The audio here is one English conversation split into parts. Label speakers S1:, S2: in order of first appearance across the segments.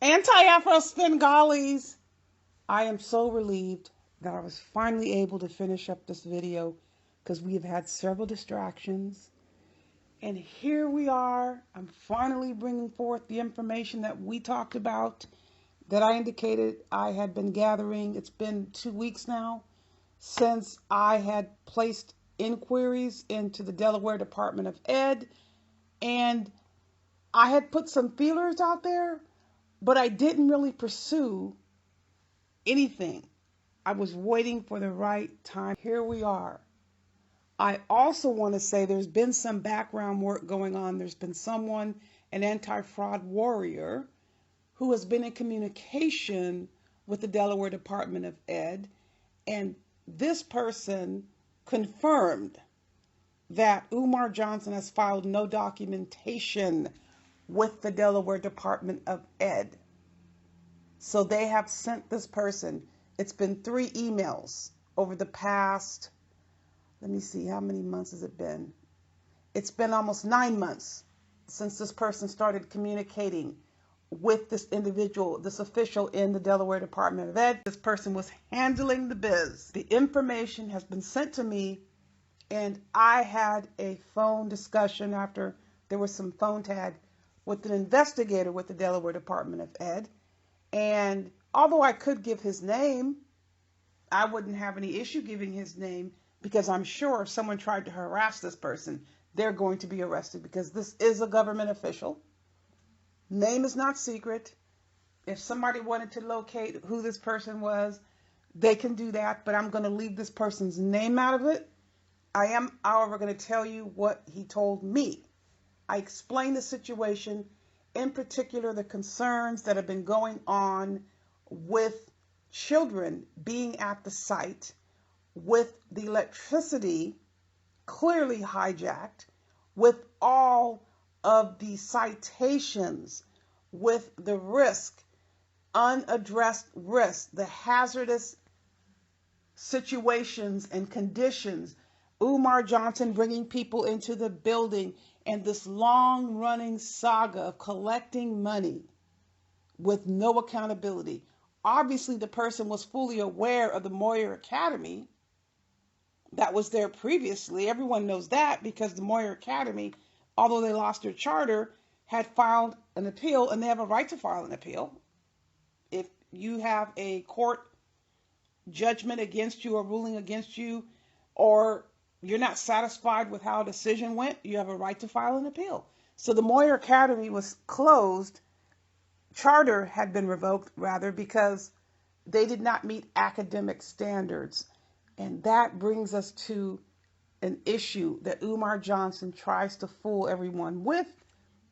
S1: Anti-Afro-Spengalis. I am so relieved that I was finally able to finish up this video because we have had several distractions. And here we are. I'm finally bringing forth the information that we talked about, that I indicated I had been gathering. It's been 2 weeks now since I had placed inquiries into the Delaware Department of Ed, and I had put some feelers out there, but I didn't really pursue anything. I was waiting for the right time. Here we are. I also want to say there's been some background work going on. There's been someone, an anti-fraud warrior, who has been in communication with the Delaware Department of Ed, and this person confirmed that Umar Johnson has filed no documentation with the Delaware Department of Ed. So they have sent this person, it's been 3 emails over the past, let me see, how many months has it been? It's been almost 9 months since this person started communicating with this individual, this official in the Delaware Department of Ed. This person was handling the biz. The information has been sent to me, and I had a phone discussion after there was some phone tag with an investigator with the Delaware Department of Ed. And although I could give his name, I wouldn't have any issue giving his name, because I'm sure if someone tried to harass this person, they're going to be arrested, because this is a government official. Name is not secret. If somebody wanted to locate who this person was, they can do that, but I'm going to leave this person's name out of it. I am, however, going to tell you what he told me. I explained the situation, in particular the concerns that have been going on with children being at the site, with the electricity clearly hijacked, with all of the citations, with the risk, unaddressed risk, the hazardous situations and conditions, Umar Johnson bringing people into the building, and this long-running saga of collecting money with no accountability. Obviously, the person was fully aware of the Moyer Academy that was there previously. Everyone knows that, because the Moyer Academy, although they lost their charter, had filed an appeal, and they have a right to file an appeal. If you have a court judgment against you or ruling against you, or you're not satisfied with how a decision went, you have a right to file an appeal. So the Moyer Academy was closed. Charter had been revoked, rather, because they did not meet academic standards. And that brings us to an issue that Umar Johnson tries to fool everyone with.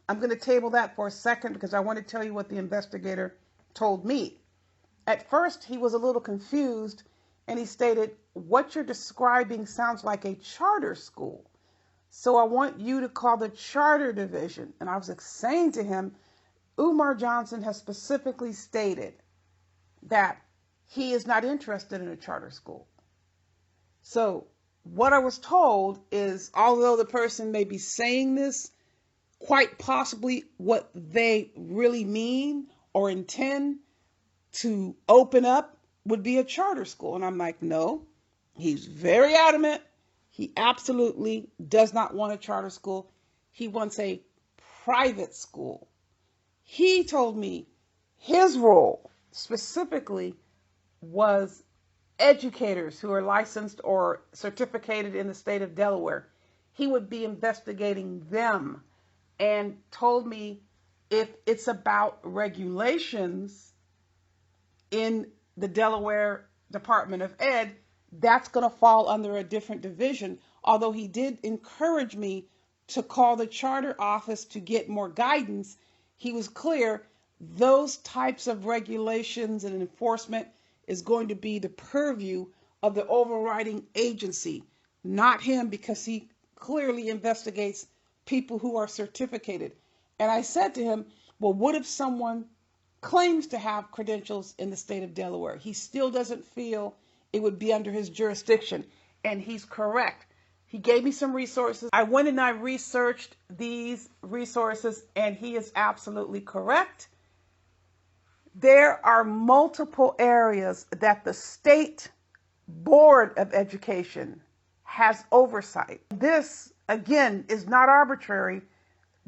S1: I'm going to table that for a second, because I want to tell you what the investigator told me. At first, he was a little confused, and he stated, "What you're describing sounds like a charter school. So I want you to call the charter division." And I was saying to him, Umar Johnson has specifically stated that he is not interested in a charter school. So what I was told is, although the person may be saying this, quite possibly what they really mean or intend to open up would be a charter school. And I'm like, no, he's very adamant. He absolutely does not want a charter school. He wants a private school. He told me his role specifically was educators who are licensed or certificated in the state of Delaware. He would be investigating them, and told me if it's about regulations in the Delaware Department of Ed, that's going to fall under a different division. Although he did encourage me to call the charter office to get more guidance, he was clear those types of regulations and enforcement is going to be the purview of the overriding agency, not him, because he clearly investigates people who are certificated. And I said to him, well, what if someone claims to have credentials in the state of Delaware? He still doesn't feel it would be under his jurisdiction. And he's correct. He gave me some resources. I went and I researched these resources, and he is absolutely correct. There are multiple areas that the state Board of Education has oversight. This, again, is not arbitrary.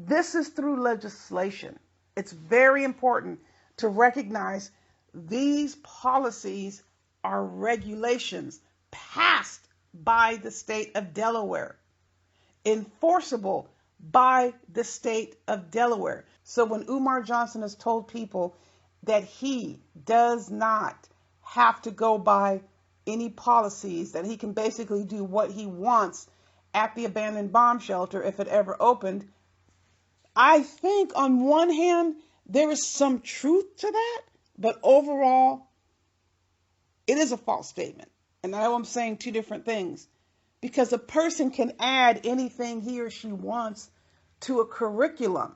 S1: This is through legislation. It's very important to recognize these policies are regulations passed by the state of Delaware, enforceable by the state of Delaware. So when Umar Johnson has told people that he does not have to go by any policies, that he can basically do what he wants at the abandoned bomb shelter if it ever opened, I think on one hand, there is some truth to that, but overall, it is a false statement. And I know I'm saying two different things, because a person can add anything he or she wants to a curriculum.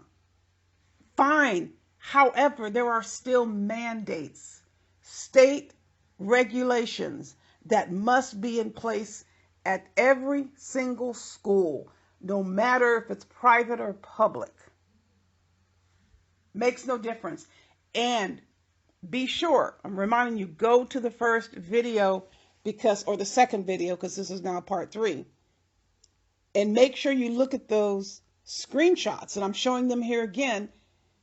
S1: Fine. However, there are still mandates, state regulations that must be in place at every single school, no matter if it's private or public. Makes no difference. And be sure, I'm reminding you, go to the first video or the second video, because this is now part 3. And make sure you look at those screenshots. And I'm showing them here again.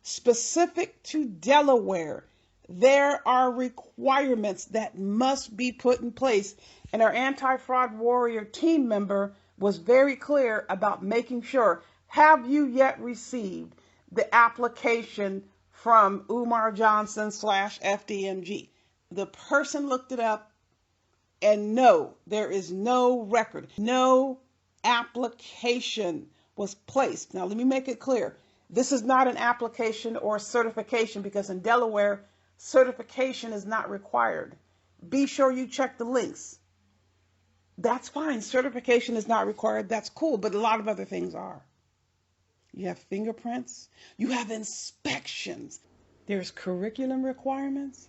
S1: Specific to Delaware, there are requirements that must be put in place. And our anti-fraud warrior team member was very clear about making sure, have you yet received the application from Umar Johnson /FDMG? The person looked it up, and no, there is no record. No application was placed. Now, let me make it clear. This is not an application or certification, because in Delaware, certification is not required. Be sure you check the links. That's fine. Certification is not required. That's cool. But a lot of other things are. You have fingerprints. You have inspections. There's curriculum requirements.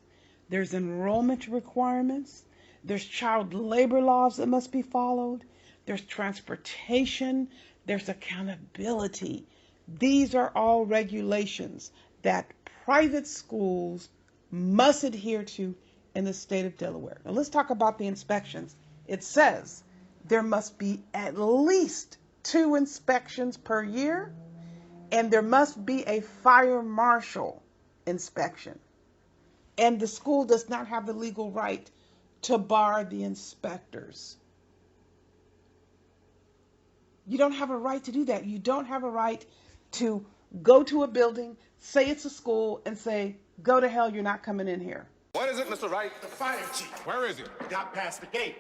S1: There's enrollment requirements. There's child labor laws that must be followed. There's transportation. There's accountability. These are all regulations that private schools must adhere to in the state of Delaware. Now let's talk about the inspections. It says there must be at least 2 inspections per year, and there must be a fire marshal inspection. And the school does not have the legal right to bar the inspectors. You don't have a right to do that. You don't have a right to go to a building, say it's a school, and say, go to hell, you're not coming in here.
S2: What is it, Mr. Wright?
S3: The fire chief.
S2: Where is he?
S3: Got past the gate.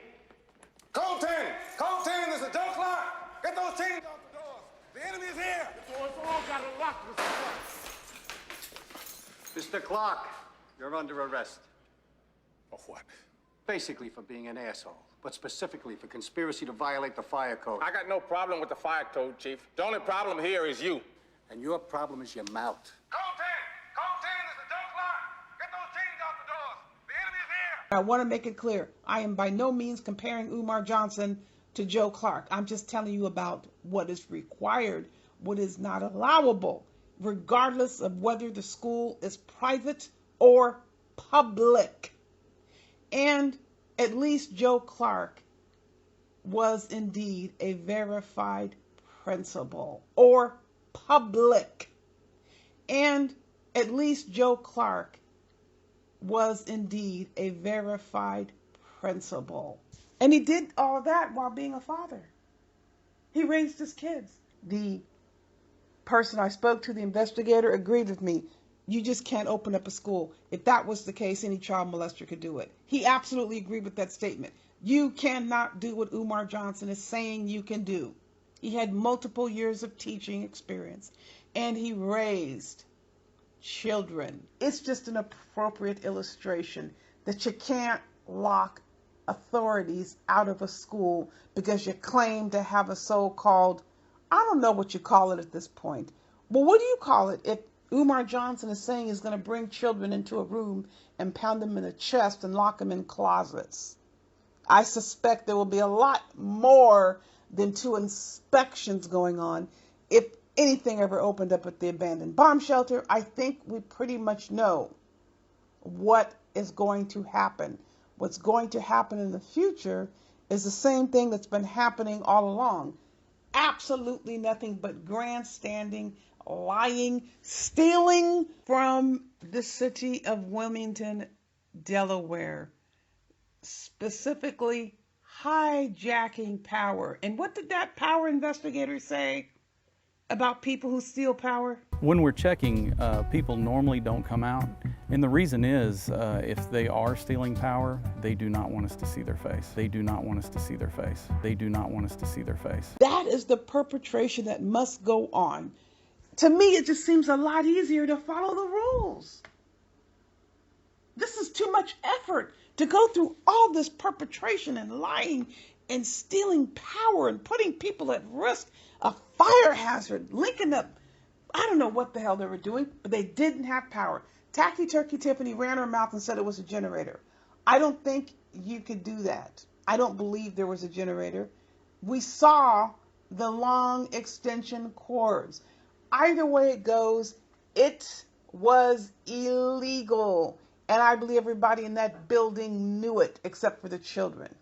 S2: Code 10! Code 10, there's a door lock! Get those chains off the doors! The enemy is here!
S3: The doors all got a lock,
S4: Mr. Clark, you're under arrest.
S2: For what?
S4: Basically for being an asshole, but specifically for conspiracy to violate the fire code.
S2: I got no problem with the fire code, Chief. The only problem here is you.
S4: And your problem is your mouth.
S2: Code 10! Code 10, there's a door lock! Get those chains off the doors! The enemy is here!
S1: I want to make it clear, I am by no means comparing Umar Johnson to Joe Clark. I'm just telling you about what is required, what is not allowable, regardless of whether the school is private or public. And at least Joe Clark was indeed a verified principal or public. And at least Joe Clark was indeed a verified principal. And he did all that while being a father. He raised his kids. The person I spoke to, the investigator, agreed with me. You just can't open up a school. If that was the case, any child molester could do it. He absolutely agreed with that statement. You cannot do what Umar Johnson is saying you can do. He had multiple years of teaching experience, and he raised children. It's just an appropriate illustration that you can't lock authorities out of a school because you claim to have a so-called, I don't know what you call it at this point, but what do you call it if Umar Johnson is saying he's going to bring children into a room and pound them in the chest and lock them in closets? I suspect there will be a lot more than 2 inspections going on if anything ever opened up at the abandoned bomb shelter. I think we pretty much know what is going to happen. What's going to happen in the future is the same thing that's been happening all along. Absolutely nothing but grandstanding, lying, stealing from the city of Wilmington, Delaware, specifically hijacking power. And what did that power investigator say about people who steal power?
S5: When we're checking, people normally don't come out. And the reason is, if they are stealing power, they do not want us to see their face. They do not want us to see their face. They do not want us to see their face.
S1: That is the perpetration that must go on. To me, it just seems a lot easier to follow the rules. This is too much effort to go through all this perpetration and lying and stealing power and putting people at risk, a fire hazard, linking up. I don't know what the hell they were doing, but they didn't have power. Tacky Turkey Tiffany ran her mouth and said it was a generator. I don't think you could do that. I don't believe there was a generator. We saw the long extension cords. Either way it goes, it was illegal. And I believe everybody in that building knew it, except for the children.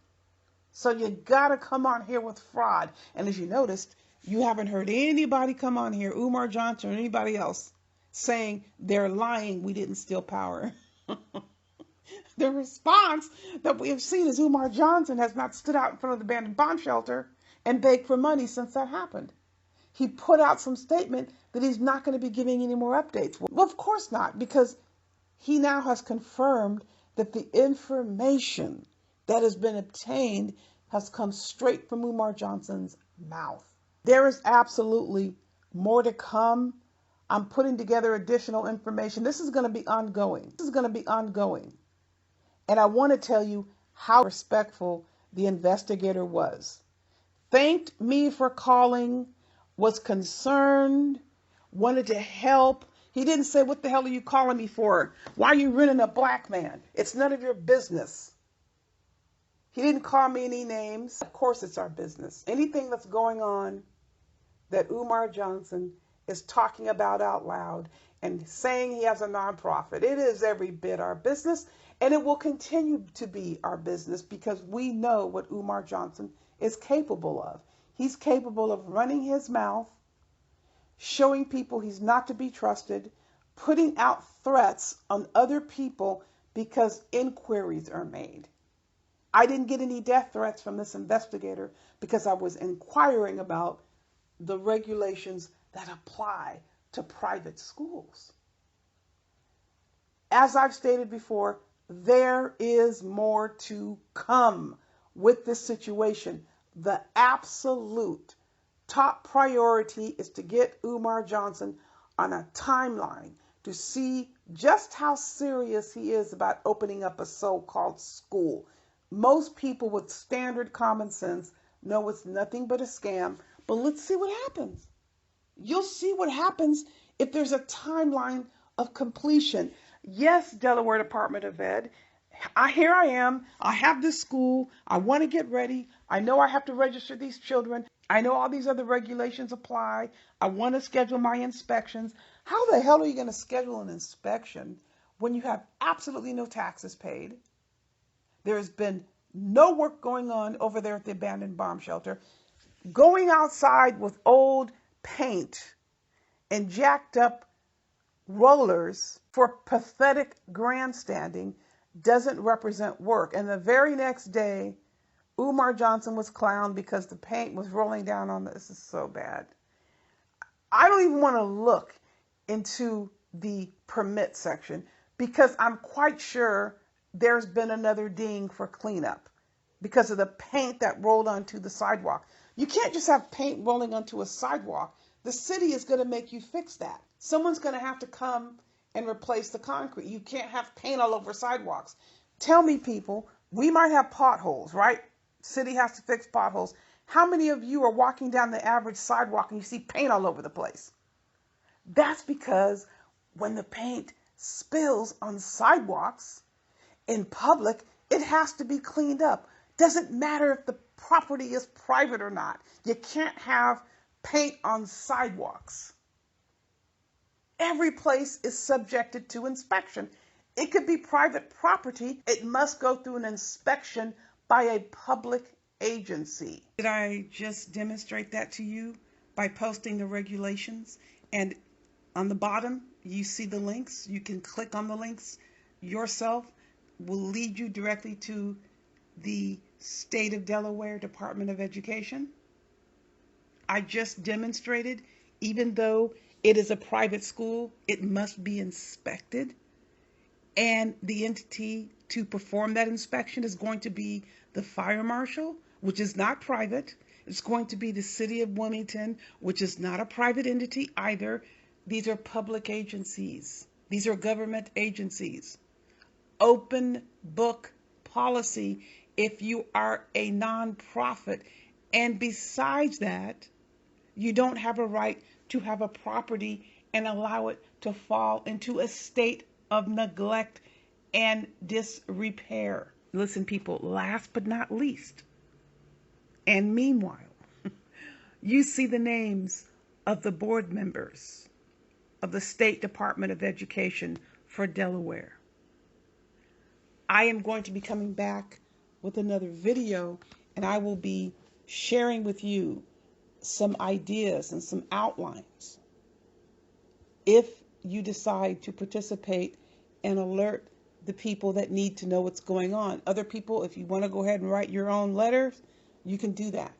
S1: So you gotta come on here with fraud. And as you noticed, you haven't heard anybody come on here, Umar Johnson or anybody else, saying they're lying, we didn't steal power. The response that we have seen is Umar Johnson has not stood out in front of the abandoned bomb shelter and begged for money since that happened. He put out some statement that he's not going to be giving any more updates. Well, of course not, because he now has confirmed that the information that has been obtained has come straight from Umar Johnson's mouth. There is absolutely more to come. I'm putting together additional information. This is going to be ongoing. This is going to be ongoing. And I want to tell you how respectful the investigator was. Thanked me for calling, was concerned, wanted to help. He didn't say, what the hell are you calling me for? Why are you renting a black man? It's none of your business. He didn't call me any names. Of course it's our business. Anything that's going on that Umar Johnson is talking about out loud and saying he has a nonprofit, it is every bit our business, and it will continue to be our business because we know what Umar Johnson is capable of. He's capable of running his mouth, showing people he's not to be trusted, putting out threats on other people because inquiries are made. I didn't get any death threats from this investigator because I was inquiring about the regulations that apply to private schools. As I've stated before, there is more to come with this situation. The absolute top priority is to get Umar Johnson on a timeline to see just how serious he is about opening up a so-called school. Most people with standard common sense know it's nothing but a scam, but let's see what happens. You'll see what happens if there's a timeline of completion. Yes, Delaware Department of Ed, here I am. I have this school. I want to get ready. I know I have to register these children. I know all these other regulations apply. I want to schedule my inspections. How the hell are you going to schedule an inspection when you have absolutely no taxes paid? There's been no work going on over there at the abandoned bomb shelter. Going outside with old paint and jacked up rollers for pathetic grandstanding doesn't represent work. And the very next day, Umar Johnson was clowned because the paint was rolling down on this. Is so bad. I don't even want to look into the permit section because I'm quite sure there's been another ding for cleanup because of the paint that rolled onto the sidewalk. You can't just have paint rolling onto a sidewalk. The city is going to make you fix that. Someone's going to have to come and replace the concrete. You can't have paint all over sidewalks. Tell me, people, we might have potholes, right? City has to fix potholes. How many of you are walking down the average sidewalk and you see paint all over the place? That's because when the paint spills on sidewalks in public, it has to be cleaned up. Doesn't matter if the property is private or not. You can't have paint on sidewalks. Every place is subjected to inspection. It could be private property. It must go through an inspection by a public agency. Did I just demonstrate that to you by posting the regulations? And on the bottom, you see the links. You can click on the links yourself. Will lead you directly to the State of Delaware Department of Education. I just demonstrated, even though it is a private school, it must be inspected. And the entity to perform that inspection is going to be the fire marshal, which is not private. It's going to be the city of Wilmington, which is not a private entity either. These are public agencies. These are government agencies. Open book policy if you are a nonprofit. And besides that, you don't have a right to have a property and allow it to fall into a state of neglect and disrepair. Listen, people, last but not least, and meanwhile, you see the names of the board members of the State Department of Education for Delaware. I am going to be coming back with another video, and I will be sharing with you some ideas and some outlines if you decide to participate and alert the people that need to know what's going on. Other people, if you want to go ahead and write your own letters, you can do that.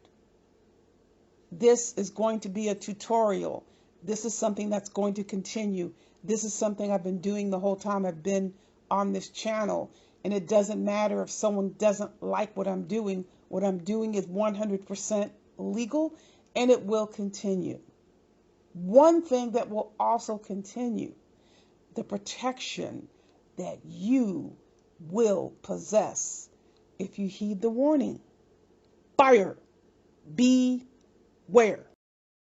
S1: This is going to be a tutorial. This is something that's going to continue. This is something I've been doing the whole time I've been on this channel. And it doesn't matter if someone doesn't like what I'm doing. What I'm doing is 100% legal, and it will continue. One thing that will also continue, the protection that you will possess if you heed the warning. Fire. Beware.